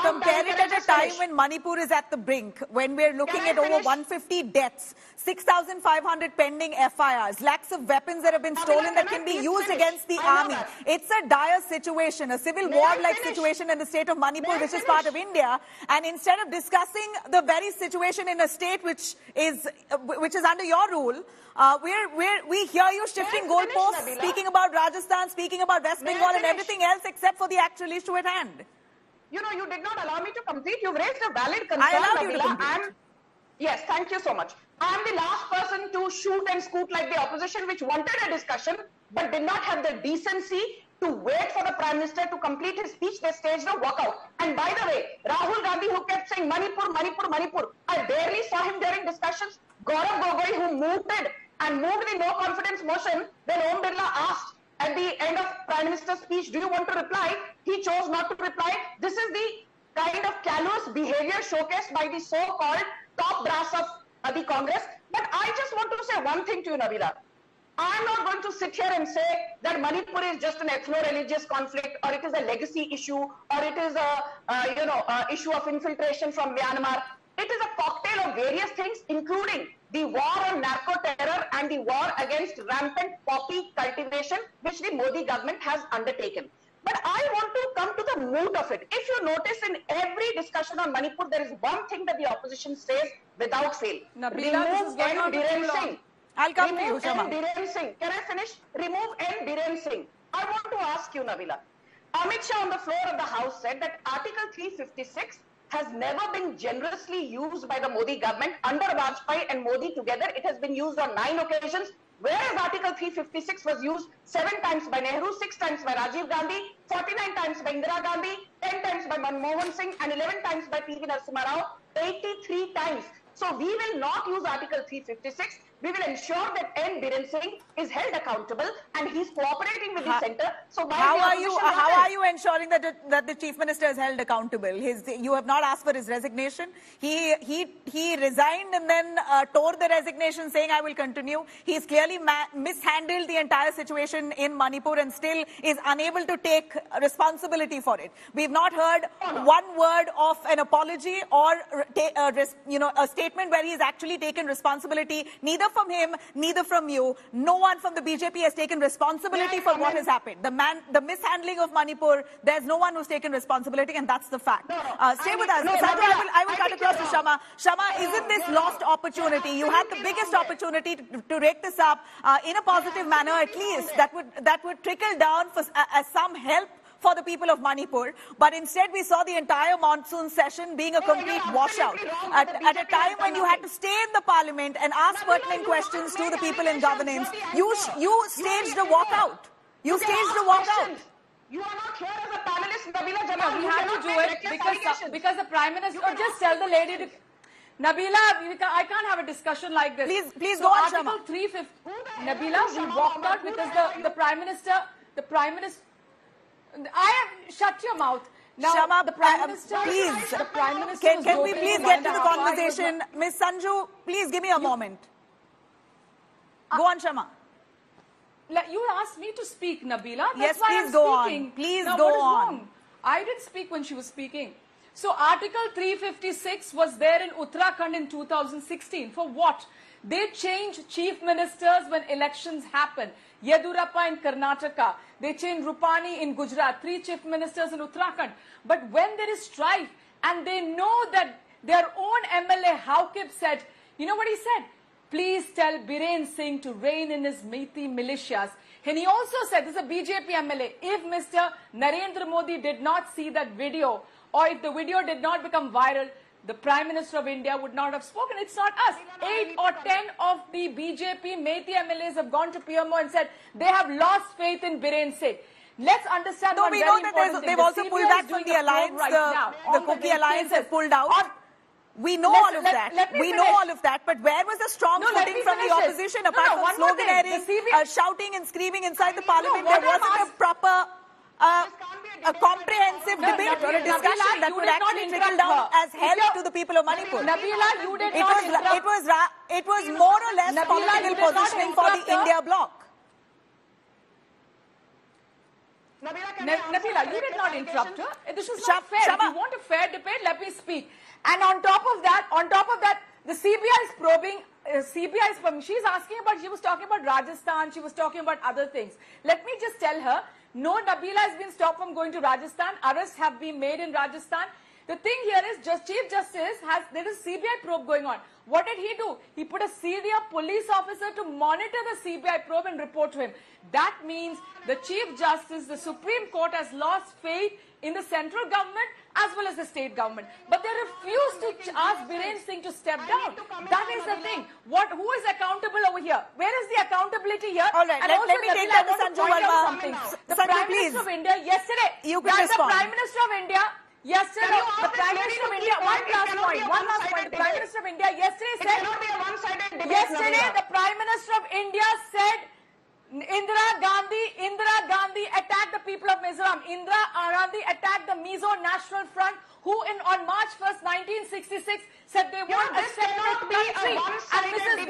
compare it at a time when Manipur is at the brink, when we're looking at over 150 deaths, 6,500 pending FIRs, lakhs of weapons that have been stolen that can be used against the army. It's a dire situation, a civil war-like situation in the state of Manipur, which is part of India. And instead of discussing the very situation in a state which is under your rule, we hear you shifting goalposts, speaking about Rajasthan, speaking about West Bengal and everything else except for the actual issue at hand. You know, you did not allow me to complete. You've raised a valid concern. I allowed you to complete. Yes, thank you so much. I am the last person to shoot and scoot like the opposition, which wanted a discussion but did not have the decency to wait for the Prime Minister to complete his speech. They staged a walkout. And by the way, Rahul Gandhi, who kept saying Manipur, Manipur, Manipur, I barely saw him during discussions. Gaurav Gogoi, who moved the no confidence motion, then Om Birla asked at the end of Prime Minister's speech, do you want to reply? He chose not to reply. This is the kind of callous behavior showcased by the so-called top brass of the Congress. But I just want to say one thing to you, Nabila. I'm not going to sit here and say that Manipur is just an ethno-religious conflict, or it is a legacy issue, or it is a issue of infiltration from Myanmar. It is a cocktail of various things, including the war on narco-terror and the war against rampant poppy cultivation, which the Modi government has undertaken. But I want to come to the mood of it. If you notice, in every discussion on Manipur, there is one thing that the opposition says without fail. Nabila, this is going on Biren Singh. I'll come to you, Shama. Biren Singh. Can I finish? Remove N. Biren Singh. I want to ask you, Nabila. Amit Shah on the floor of the House said that Article 356 has never been generously used by the Modi government. Under Vajpayee and Modi together, it has been used on 9 occasions, whereas Article 356 was used 7 times by Nehru, 6 times by Rajiv Gandhi, 49 times by Indira Gandhi, 10 times by Manmohan Singh, and 11 times by P.V. Narasimha Rao, 83 times. So we will not use Article 356. We will ensure that N. Biren Singh is held accountable and he's cooperating with the centre. So how are you ensuring that the Chief Minister is held accountable? You have not asked for his resignation. He resigned and then tore the resignation saying, I will continue. He's clearly mishandled the entire situation in Manipur and still is unable to take responsibility for it. We've not heard one word of an apology or a statement where he's actually taken responsibility, neither from him, neither from you. No one from the BJP has taken responsibility for what has happened. The mishandling of Manipur, there's no one who's taken responsibility, and that's the fact. Stay with us. Sanju, I will cut across to Shama. Shama, isn't this lost opportunity? You had the biggest opportunity to rake this up in a positive manner, at least, that would trickle down as some help for the people of Manipur, but instead we saw the entire monsoon session being a complete washout. At a time when you had to stay in the parliament and ask pertinent questions to the people in governance, you staged a walkout. You staged a walkout. You are not here as a panelist, Nabila Jamal. We had to do it because the Prime Minister, or just tell the lady to... Nabila, I can't have a discussion like this. Please go on, Shama. Article 350. Nabila, we walked out because the Prime Minister... I have shut your mouth. Now, Shama, the Prime Minister, please. The Prime Minister Can we please get to the conversation? Ms. Sanju, please give me a moment. Go on, Shama. You asked me to speak, Nabila. That's yes, why please I'm go speaking. on. Please now, go what is on. Wrong? I didn't speak when she was speaking. So Article 356 was there in Uttarakhand in 2016. For what? They change chief ministers when elections happen. Yedurappa in Karnataka. They change Rupani in Gujarat. 3 chief ministers in Uttarakhand. But when there is strife and they know that their own MLA Haukip said, you know what he said? Please tell Biren Singh to rein in his Meiti militias. And he also said, this is a BJP MLA, if Mr. Narendra Modi did not see that video, or if the video did not become viral, the Prime Minister of India would not have spoken. It's not us. 8 or 10 of the BJP Meiti MLAs have gone to PMO and said they have lost faith in Biren Singh. Let's understand one very important thing. They've also pulled back from the alliance. The Cookie Alliance has pulled out. We know all of that. We know all of that. But where was the strong footing from the opposition apart from sloganeering, shouting and screaming inside the parliament? There wasn't a proper... a comprehensive debate or a discussion that would actually trickle down as help to the people of Manipur. Nabila, you did not it was more or less political positioning for the India bloc. Nabila, you did not interrupt her. This is not fair. If you want a fair debate, let me speak. And on top of that, the CBI is probing. CBI is probing. She's asking about. She was talking about Rajasthan. She was talking about other things. Let me just tell her. No, Nabila has been stopped from going to Rajasthan. Arrests have been made in Rajasthan. The thing here is, Chief Justice there is CBI probe going on. What did he do? He put a senior police officer to monitor the CBI probe and report to him. That means the Chief Justice, the Supreme Court has lost faith in the central government as well as the state government. But they refuse to ask Biren Singh to step down. That is the thing. Who is accountable over here? Where is the accountability here? All right, and let me take that to Sanju Verma. The Prime Minister of India yesterday. You can respond. The Prime Minister of India yesterday, the Prime Minister of India, one last point. The Prime Minister of India yesterday said, the Prime Minister of India said, Indira Gandhi attacked the people of Mizoram. Indira Gandhi attacked the Mizo National Front, who on March 1st, 1966, said they want a separate country. And Mrs.